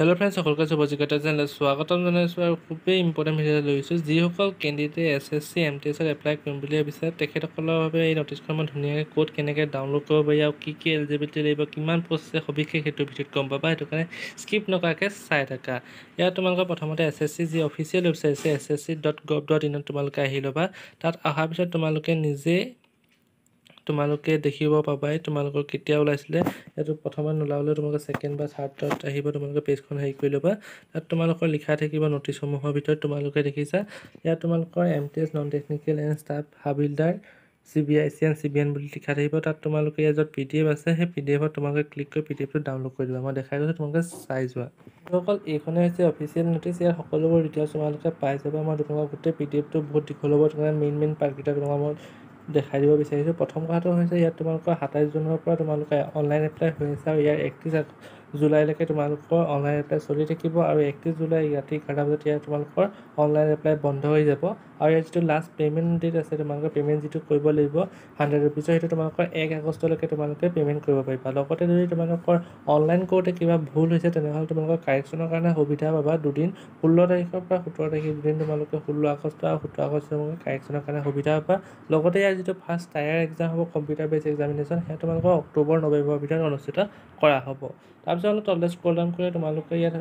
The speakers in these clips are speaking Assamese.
হেল্ল' ফ্ৰেণ্ডছ, সকলোকে শুভজিকাটা চেনেলত স্বাগতম জনাইছোঁ আৰু খুবেই ইম্পৰ্টেণ্ট ভিডিঅ' লৈছোঁ। যিসকল কেণ্ডিডেটে SSC MTSত এপ্লাই কৰিম বুলি ভাবিছে তেখেতসকলৰ বাবে এই ন'টিচখন মই ধুনীয়াকৈ ক'ত কেনেকৈ ডাউনলোড কৰিব পাৰি আৰু কি এলিজিবিলিটি লাগিব, কিমান প'ষ্ট সবিশেষ সেইটো ভিডিঅ'ত গম পাবা। সেইটো কাৰণে স্কিপ নকৰাকৈ চাই থাকা। ইয়াত তোমালোকৰ প্ৰথমতে SSC যি অফিচিয়েল ৱেবছাইট আছে ssc.gov.in তোমালোকে আহি ল'বা। তাত অহাৰ পিছত তোমালোকে দেখিব পাবাই তোমালোকৰ কেতিয়া ওলাইছিলে। এইটো প্ৰথমে নোলাবলৈ তোমালোকে ছেকেণ্ড বা থাৰ্ডত আহিব, তোমালোকে পেজখন হেৰি কৰি ল'বা। তাত তোমালোকৰ লিখা থাকিব ন'টিচসমূহৰ ভিতৰত তোমালোকে দেখিছা। ইয়াত তোমালোকৰ MTS non technical and staff havildar CBIC and CBN বুলি লিখা থাকিব। তাত তোমালোকে ইয়াত য'ত PDF আছে সেই PDFত তোমালোকে ক্লিক কৰি PDFটো ডাউনলোড কৰি দিবা। মই দেখাই গৈছোঁ, তোমালোকে চাই যোৱা। অকল এইখনেই হৈছে অফিচিয়েল ন'টিচ। ইয়াত সকলোবোৰ ডিটেইলছ তোমালোকে পাই যাবা। মই তোমালোকক গোটেই PDFটো বহুত দীঘল হ'ব, তোমালোকে মেইন পাৰ্টকেইটা তোমালোকক মই দেখাই দিব বিচাৰিছোঁ। প্ৰথম কথাটো হৈছে ইয়াত তোমালোকৰ 27 জুনৰ পৰা তোমালোকে অনলাইন এপ্লাই হৈ আছে আৰু ইয়াৰ 31 জুলাইলৈকে তোমালোকৰ অনলাইন এপ্লাই চলি থাকিব আৰু 31 জুলাই ৰাতি 11 বজাত ইয়াত তোমালোকৰ অনলাইন এপ্লাই বন্ধ হৈ যাব। আৰু ইয়াৰ যিটো লাষ্ট পে'মেণ্ট ডেট আছে, তোমালোকৰ পে'মেণ্ট যিটো কৰিব লাগিব 100 rupees, সেইটো তোমালোকৰ 1 আগষ্টলৈকে তোমালোকে পে'মেণ্ট কৰিব পাৰিবা। লগতে যদি তোমালোকৰ অনলাইন কৰোঁতে কিবা ভুল হৈছে তেনেহ'লে তোমালোকৰ কাৰেকশ্যনৰ কাৰণে সুবিধা পাবা দুদিন, 16 তাৰিখৰ পৰা 17 তাৰিখ দুদিন তোমালোকে 16 আগষ্ট আৰু 17 আগষ্ট তোমালোকে কাৰেকশ্যনৰ কাৰণে সুবিধা পাবা। লগতে ইয়াৰ যিটো ফাৰ্ষ্ট টায়াৰ এক্সাম হ'ব কম্পিউটাৰ বেছ এক্সামিনেশ্যন, সেয়া তোমালোকৰ অক্টোবৰ নৱেম্বৰৰ ভিতৰত অনুষ্ঠিত কৰা হ'ব। তাৰপিছত অলপ তললৈ স্ক্ৰল ডাউন কৰি তোমালোকে ইয়াত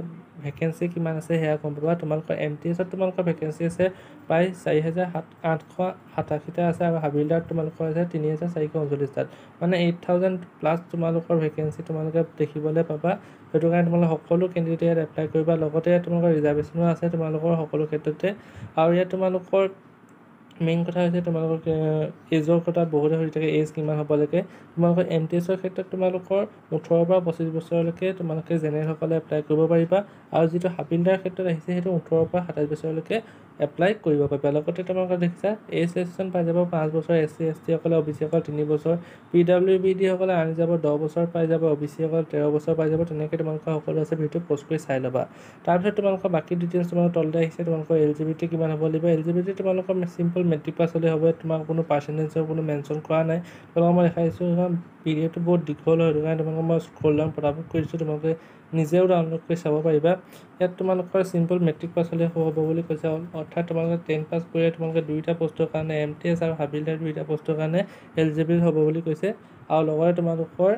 ভেকেঞ্চি কিমান আছে সেয়া গম পাবা। তোমালোকৰ MTSত তোমালোকৰ ভেকেঞ্চি আছে প্ৰায় 4,887টা আছে আৰু হাবিলদাৰত তোমালোকৰ আছে 3,439টাত, মানে 8,000+ তোমালোকৰ ভেকেঞ্চি তোমালোকে দেখিবলৈ পাবা। সেইটো কাৰণে তোমালোকে সকলো কেণ্ডিডেটে ইয়াত এপ্লাই কৰিবা। লগতে ইয়াত তোমালোকৰ ৰিজাৰ্ভেশ্যনো আছে তোমালোকৰ সকলো ক্ষেত্ৰতে। আৰু ইয়াত তোমালোকৰ মেইন কথা হৈছে তোমালোকৰ এজৰ কথা বহুতে সুধি থাকে, এজ কিমান হ'ব লাগে। তোমালোকৰ MTSৰ ক্ষেত্ৰত তোমালোকৰ 18 পৰা 25 বছৰলৈকে তোমালোকে জেনেৰেলসকলে এপ্লাই কৰিব পাৰিবা। আৰু যিটো হাবিলদাৰ ক্ষেত্ৰত আহিছে সেইটো 18 পৰা 27 বছৰলৈকে এপ্লাই কৰিব পাৰিবা। লগতে তোমালোকে দেখিছা এজ ৰেজিষ্ট্ৰেশ্যন পাই যাব 5 বছৰ, SC ST সকলে, OBC সকলে 3 বছৰ, PWBD সকলে আনি যাব 10 বছৰ পাই যাব, OBC সকলে 13 বছৰ পাই যাব। তেনেকৈ তোমালোকৰ সকলো আছে, ভিডিঅ'টো প'ষ্ট কৰি চাই ল'বা। তাৰপিছত তোমালোকৰ বাকী ডিটেইলছ তোমালোকৰ তলতে আহিছে। তোমালোকৰ এলিজিবিলিটি কিমান হ'ব লাগিব। এলিজিবিলিটি তোমালোকৰ চিম্পল মেট্ৰিক পাছ হ'লে হ'ব। তোমাৰ কোনো পাৰ্চেণ্টেজৰ কোনো মেনশ্যন কৰা নাই। তোমালোকক মই দেখাইছোঁ, PDFটো বহুত দীঘল হয়, সেইটো কাৰণে তোমালোকক মই স্ক্ৰল ডাউন পটাপট কৰি দিছোঁ, তোমালোকে নিজেও ডাউনলোড কৰি চাব পাৰিবা। ইয়াত তোমালোকৰ চিম্পল মেট্ৰিক পাছ হ'লে হ'ব বুলি কৈছে, অৰ্থাৎ তোমালোকে 10 পাছ কৰিলে তোমালোকে 2টা পষ্টৰ কাৰণে MTS আৰু হাবিলদাৰ 2টা পষ্টৰ কাৰণে এলিজিবল হ'ব বুলি কৈছে। আৰু লগতে তোমালোকৰ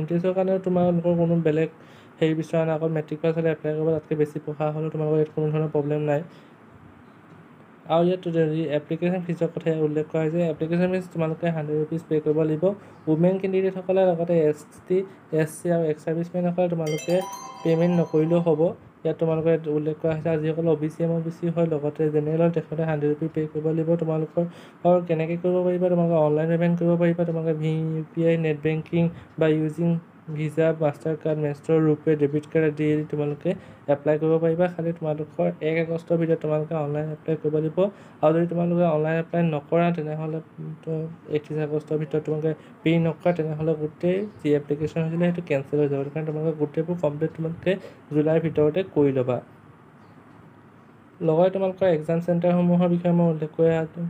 MTSৰ কাৰণে তোমালোকৰ কোনো বেলেগ হেৰি বিচৰা নাই, অকল মেট্ৰিক পাছ হ'লে এপ্লাই কৰিব। তাতকৈ বেছি পঢ়া হ'লেও তোমালোকৰ ইয়াত কোনো ধৰণৰ প্ৰব্লেম নাই। আৰু ইয়াত এপ্লিকেশ্যন ফিজৰ কথা উল্লেখ কৰা হৈছে। এপ্লিকেশ্যন ফিজ তোমালোকে 100 rupees পে' কৰিব লাগিব। উমেন কেণ্ডিডেটসকলে, লগতে ST SC আৰু এক্স ছাৰ্ভিচমেনসকলে তোমালোকে পে'মেণ্ট নকৰিলেও হ'ব। ইয়াত তোমালোকে উল্লেখ কৰা হৈছে। আৰু যিসকলে OBC MOBC হয়, লগতে জেনেৰেলৰ তেখেতে 100 rupees পে' কৰিব লাগিব। তোমালোকৰ কেনেকৈ কৰিব পাৰিবা, তোমালোকে অনলাইন পে'মেণ্ট কৰিব পাৰিবা। তোমালোকে UPI, নেট বেংকিং বা ইউজিং ভিছা, মাষ্টাৰ কাৰ্ড, মেষ্টৰ, ৰুপে, ডেবিট কাৰ্ড আদি তোমালোকে এপ্লাই কৰিব পাৰিবা। খালি তোমালোকৰ 1 আগষ্টৰ ভিতৰত তোমালোকে অনলাইন এপ্লাই কৰিব লাগিব। আৰু যদি তোমালোকে অনলাইন এপ্লাই নকৰা তেনেহ'লে 31 আগষ্টৰ ভিতৰত তোমালোকে পে' নকৰা তেনেহ'লে গোটেই যি এপ্লিকেশ্যন হৈছিলে সেইটো কেঞ্চেল হৈ যাব। সেইটো কাৰণে তোমালোকে গোটেইবোৰ কমপ্লিট তোমালোকে জুলাইৰ ভিতৰতে কৰি ল'বা। লগতে তোমালোকৰ এক্সাম চেণ্টাৰসমূহৰ বিষয়ে মই উল্লেখ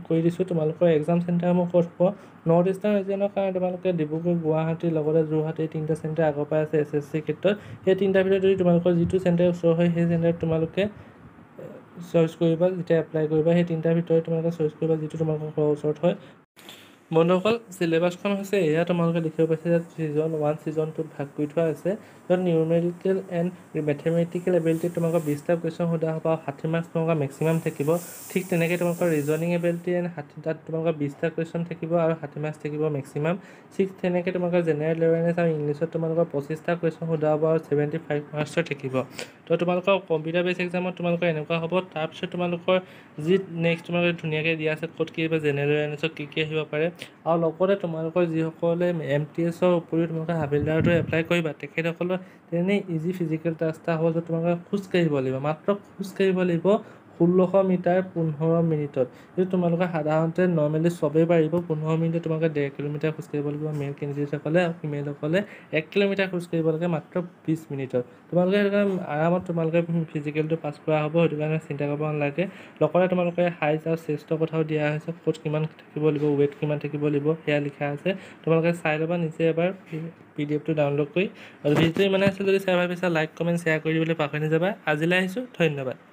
কৰি দিছোঁ। তোমালোকৰ এক্সাম চেণ্টাৰসমূহ ক'ত হ'ব, নৰ্থ ইষ্টাৰ্ণ ৰিজিয়নৰ কাৰণে তোমালোকে ডিব্ৰুগড়, গুৱাহাটী, লগতে যোৰহাট, এই 3টা চেণ্টাৰ আগৰ পৰাই আছে SSC ক্ষেত্ৰত। সেই 3টাৰ ভিতৰত যদি তোমালোকৰ যিটো চেণ্টাৰ ওচৰ হয় সেই চেণ্টাৰত তোমালোকে চইচ কৰিবা। যেতিয়া এপ্লাই কৰিবা সেই 3টাৰ ভিতৰত তোমালোকে চইচ কৰিবা যিটো তোমালোকৰ ঘৰৰ ওচৰত হয়। বন্ধুসকল, চিলেবাছখন হৈছে এয়া। তোমালোকে দেখিব পাইছে যে ছিজন 1 ছিজন 2ত ভাগ কৰি থোৱা আছে। য'ত নিউমেৰিকেল এণ্ড মেথমেটিকেল এবিলিটিত তোমালোকৰ 20টা কুৱেশ্যন সোধা হ'ব আৰু 60 মাৰ্কছ তোমালোকৰ মেক্সিমাম থাকিব। ঠিক তেনেকৈ তোমালোকৰ ৰিজনিং এবিলিটি এণ্ড তাত তোমালোকৰ 20টা কুৱেশ্যন থাকিব আৰু 60 মাৰ্কছ থাকিব মেক্সিমাম। ঠিক তেনেকৈ তোমালোকৰ জেনেৰেল এৱেৰনেছ আৰু ইংলিছত তোমালোকৰ 25টা কুৱেশ্যন সোধা হ'ব আৰু 75 মাৰ্কছৰ থাকিব। তো তোমালোকৰ কম্পিউটাৰ বেছ এক্সামত তোমালোকৰ এনেকুৱা হ'ব। তাৰপিছত তোমালোকৰ যি নেক্সট তোমালোকে ধুনীয়াকৈ দিয়া আছে ক'ত কি আহিব, জেনেৰেল এৱেৰনেছত কি আহিব পাৰে। আৰু লগতে তোমালোকৰ যিসকলে MTSৰ উপৰিও তোমালোকে হাবিলদাৰতো এপ্লাই কৰিবা তেখেতসকলৰ তেনেই ইজি ফিজিকেল টাস্ক এটা হ'ব, য'ত তোমালোকে খোজকাঢ়িব লাগিব, মাত্ৰ খোজকাঢ়িব লাগিব 1600 মিটাৰ 15 মিনিটত। এইটো তোমালোকে সাধাৰণতে নৰ্মেলি চবেই পাৰিব। 15 মিনিটত তোমালোকে 1.5 কিলোমিটাৰ খোজকাঢ়িব লাগিব মেল কেণ্ডিডেটসকলে, আৰু ফিমেলসকলে 1 কিলোমিটাৰ খোজকাঢ়িব লাগে মাত্ৰ 20 মিনিটত। তোমালোকে সেইটো কাৰণে আৰামত তোমালোকে ফিজিকেলটো পাছ কৰা হ'ব, সেইটো কাৰণে চিন্তা কৰিব নালাগে। লগতে তোমালোকে হাইট আৰু চেষ্টৰ কথাও দিয়া হৈছে, ক'ত কিমান থাকিব লাগিব, ৱেইট কিমান থাকিব লাগিব সেয়া লিখা আছে। তোমালোকে চাই ল'বা নিজে এবাৰ PDF-টো ডাউনলোড কৰি। আৰু ভিডিঅ'টো ইমানে আছিল, যদি চাই ভাল পাইছা লাইক কমেণ্ট শ্বেয়াৰ কৰি দিবলৈ পাহৰি নাযাবা। আজিলৈ আহিছোঁ, ধন্যবাদ।